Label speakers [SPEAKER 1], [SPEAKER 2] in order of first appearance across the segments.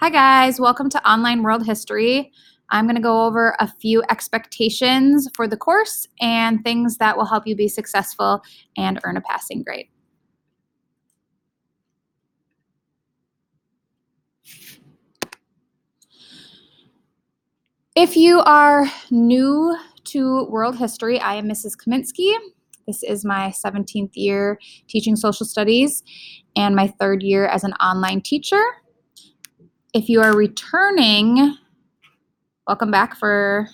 [SPEAKER 1] Hi guys, welcome to Online World History. I'm going to go over a few expectations for the course and things that will help you be successful and earn a passing grade. If you are new to world history, I am Mrs. Kaminsky. This is my 17th year teaching social studies and my 3rd year as an online teacher. If you are returning, welcome back for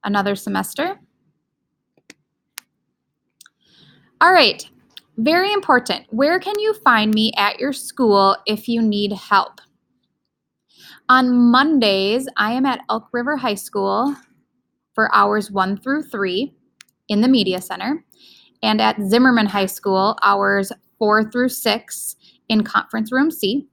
[SPEAKER 1] another semester. All right, very important. Where can you find me at your school if you need help? On Mondays, I am at Elk River High School for hours 1 through 3 in the Media Center, and at Zimmerman High School, hours 4 through 6 in Conference Room C.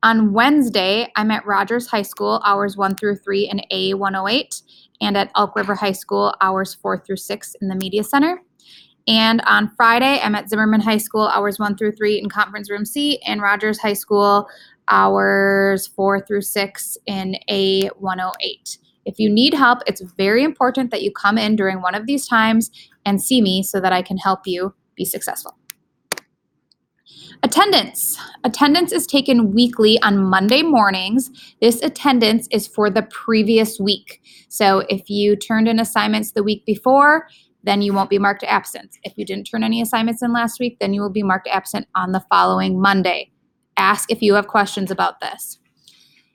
[SPEAKER 1] On Wednesday, I'm at Rogers High School, hours 1 through 3 in A108, and at Elk River High School, hours 4 through 6 in the Media Center. And on Friday, I'm at Zimmerman High School, hours 1 through 3 in Conference Room C, and Rogers High School, hours 4 through 6 in A108. If you need help, it's very important that you come in during one of these times and see me so that I can help you be successful. Attendance. Attendance is taken weekly on Monday mornings. This attendance is for the previous week. So if you turned in assignments the week before, then you won't be marked absent. If you didn't turn any assignments in last week, then you will be marked absent on the following Monday. Ask if you have questions about this.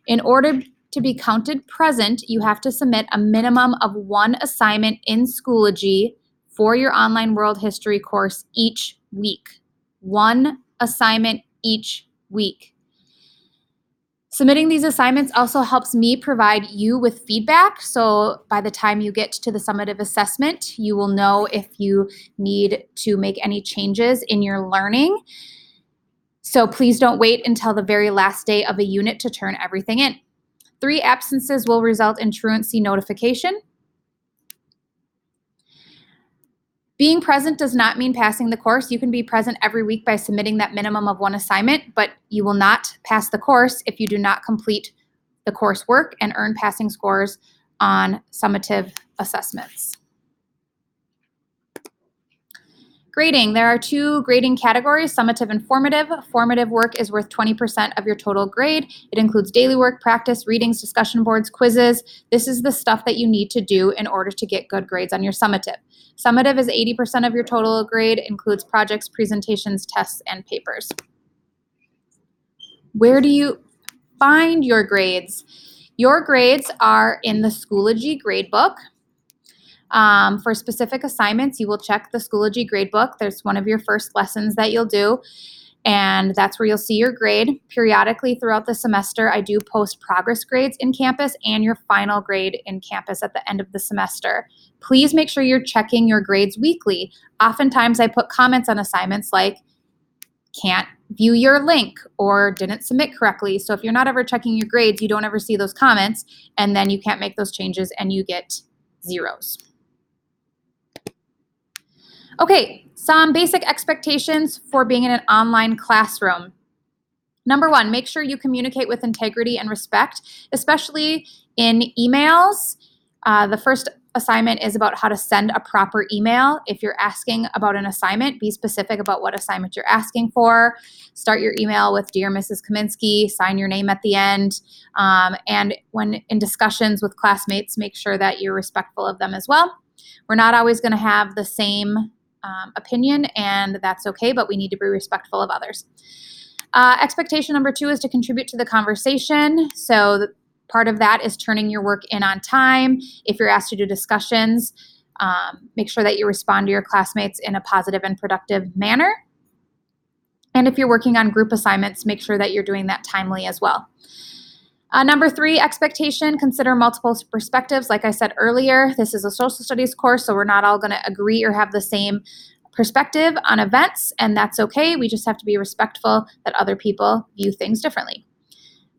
[SPEAKER 1] In order to be counted present, you have to submit a minimum of 1 assignment in Schoology for your online world history course each week. 1 assignment each week. Submitting these assignments also helps me provide you with feedback. So by the time you get to the summative assessment, you will know if you need to make any changes in your learning. So please don't wait until the very last day of a unit to turn everything in. 3 absences will result in truancy notification. Being present does not mean passing the course. You can be present every week by submitting that minimum of 1 assignment, but you will not pass the course if you do not complete the coursework and earn passing scores on summative assessments. Grading. There are 2 grading categories, summative and formative. Formative work is worth 20% of your total grade. It includes daily work, practice, readings, discussion boards, quizzes. This is the stuff that you need to do in order to get good grades on your summative. Summative is 80% of your total grade, includes projects, presentations, tests, and papers. Where do you find your grades? Your grades are in the Schoology gradebook. For specific assignments, you will check the Schoology gradebook. There's one of your first lessons that you'll do, and that's where you'll see your grade. Periodically throughout the semester, I do post progress grades in Campus and your final grade in Campus at the end of the semester. Please make sure you're checking your grades weekly. Oftentimes, I put comments on assignments like, can't view your link or didn't submit correctly. So if you're not ever checking your grades, you don't ever see those comments, and then you can't make those changes and you get zeros. Okay, some basic expectations for being in an online classroom. Number 1, make sure you communicate with integrity and respect, especially in emails. The first assignment is about how to send a proper email. If you're asking about an assignment, be specific about what assignment you're asking for. Start your email with Dear Mrs. Kaminsky, sign your name at the end. And when in discussions with classmates, make sure that you're respectful of them as well. We're not always going to have the same opinion, and that's okay, but we need to be respectful of others. Expectation number 2 is to contribute to the conversation. So part of that is turning your work in on time. If you're asked to do discussions, make sure that you respond to your classmates in a positive and productive manner. And if you're working on group assignments, make sure that you're doing that timely as well. Number 3, expectation, consider multiple perspectives. Like I said earlier, this is a social studies course, so we're not all going to agree or have the same perspective on events, and that's okay. We just have to be respectful that other people view things differently.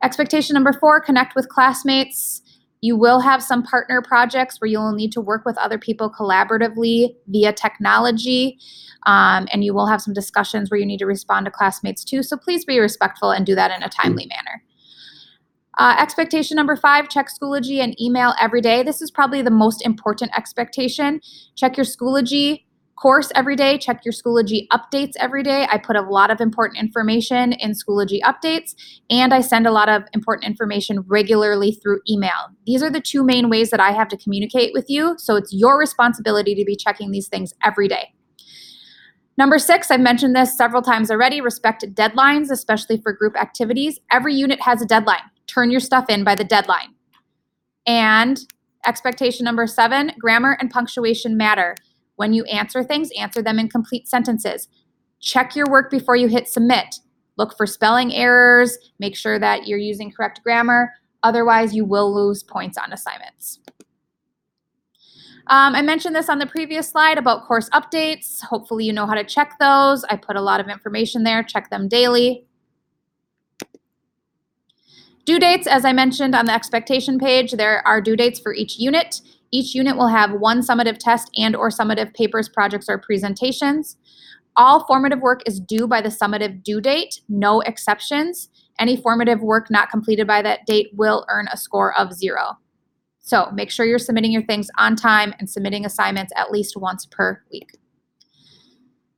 [SPEAKER 1] Expectation number 4, connect with classmates. You will have some partner projects where you'll need to work with other people collaboratively via technology, and you will have some discussions where you need to respond to classmates too, so please be respectful and do that in a timely manner. Expectation number 5, check Schoology and email every day. This is probably the most important expectation. Check your Schoology course every day. Check your Schoology updates every day. I put a lot of important information in Schoology updates, and I send a lot of important information regularly through email. These are the 2 main ways that I have to communicate with you, so it's your responsibility to be checking these things every day. Number 6, I've mentioned this several times already, respect deadlines, especially for group activities. Every unit has a deadline. Turn your stuff in by the deadline. And expectation number 7, grammar and punctuation matter. When you answer things, answer them in complete sentences. Check your work before you hit submit. Look for spelling errors. Make sure that you're using correct grammar. Otherwise, you will lose points on assignments. I mentioned this on the previous slide about course updates. Hopefully you know how to check those. I put a lot of information there. Check them daily. Due dates, as I mentioned on the expectation page, there are due dates for each unit. Each unit will have 1 summative test and/or summative papers, projects, or presentations. All formative work is due by the summative due date, no exceptions. Any formative work not completed by that date will earn a score of 0. So make sure you're submitting your things on time and submitting assignments at least once per week.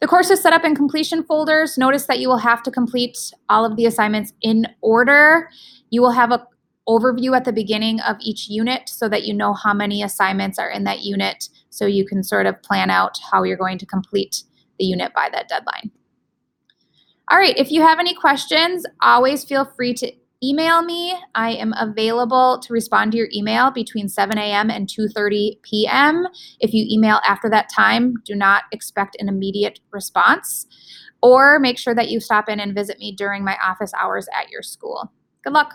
[SPEAKER 1] The course is set up in completion folders. Notice that you will have to complete all of the assignments in order. You will have an overview at the beginning of each unit so that you know how many assignments are in that unit, so you can sort of plan out how you're going to complete the unit by that deadline. All right, if you have any questions, always feel free to email me. I am available to respond to your email between 7 a.m. and 2:30 p.m. If you email after that time, do not expect an immediate response, or make sure that you stop in and visit me during my office hours at your school. Good luck.